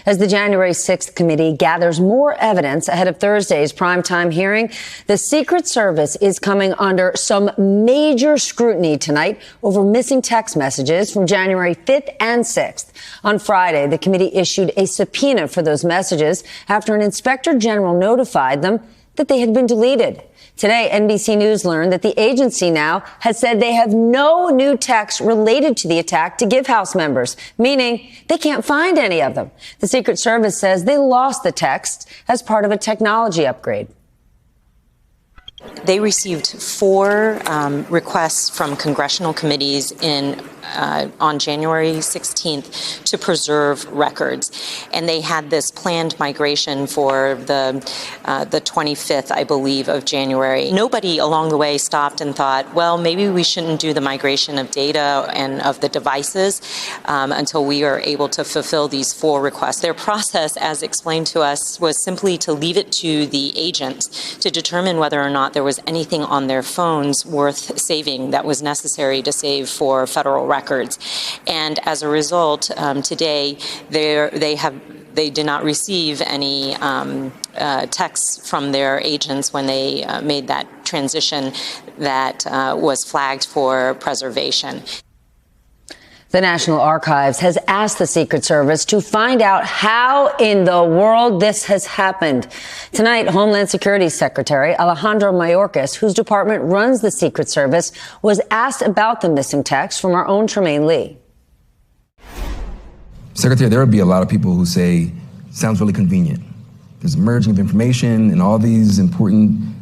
As the January 6th committee gathers more evidence ahead of Thursday's primetime hearing, the Secret Service is coming under some major scrutiny tonight over missing text messages from January 5th and 6th. On Friday, the committee issued a subpoena for those messages after an inspector general notified them that they had been deleted. Today, NBC News learned that the agency now has said they have no new texts related to the attack to give House members, meaning they can't find any of them. The Secret Service says they lost the texts as part of a technology upgrade. They received 4 requests from congressional committees on January 16th to preserve records. And they had this planned migration for the 25th, I believe, of January. Nobody along the way stopped and thought, well, maybe we shouldn't do the migration of data and of the devices until we are able to fulfill these 4 requests. Their process, as explained to us, was simply to leave it to the agents to determine whether or not there was anything on their phones worth saving that was necessary to save for federal records. And as a result, today they did not receive any texts from their agents when they made that transition that was flagged for preservation. The National Archives has asked the Secret Service to find out how in the world this has happened. Tonight, Homeland Security Secretary Alejandro Mayorkas, whose department runs the Secret Service, was asked about the missing text from our own Trymaine Lee. Secretary, there would be a lot of people who say, sounds really convenient. There's a merging of information and all these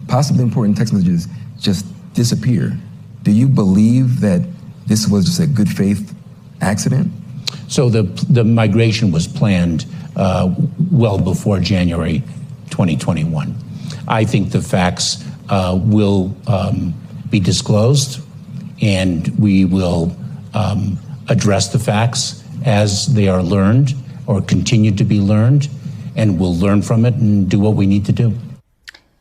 possibly important text messages just disappear. Do you believe that this was just a good faith accident? So the migration was planned well before January 2021. I think the facts will be disclosed, and we will address the facts as they are learned or continue to be learned, and we'll learn from it and do what we need to do.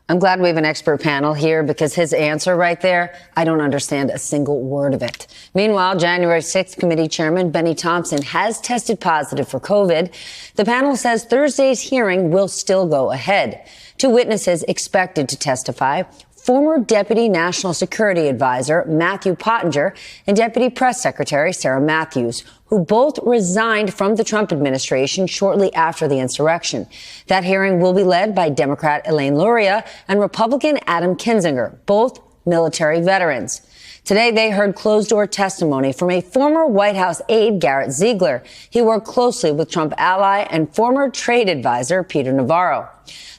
I'm glad we have an expert panel here because his answer right there, I don't understand a single word of it. Meanwhile, January 6th committee chairman Benny Thompson has tested positive for COVID. The panel says Thursday's hearing will still go ahead. 2 witnesses expected to testify: former Deputy National Security Advisor Matthew Pottinger and Deputy Press Secretary Sarah Matthews, who both resigned from the Trump administration shortly after the insurrection. That hearing will be led by Democrat Elaine Luria and Republican Adam Kinzinger, both military veterans. Today, they heard closed-door testimony from a former White House aide, Garrett Ziegler. He worked closely with Trump ally and former trade advisor Peter Navarro.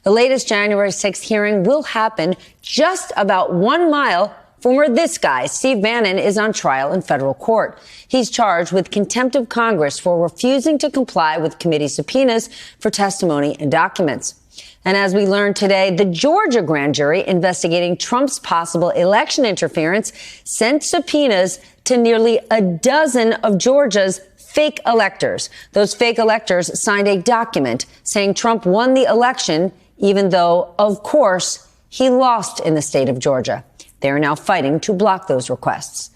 The latest January 6th hearing will happen just about 1 mile from where this guy, Steve Bannon, is on trial in federal court. He's charged with contempt of Congress for refusing to comply with committee subpoenas for testimony and documents. And as we learned today, the Georgia grand jury investigating Trump's possible election interference sent subpoenas to nearly a dozen of Georgia's fake electors. Those fake electors signed a document saying Trump won the election, even though, of course, he lost in the state of Georgia. They are now fighting to block those requests.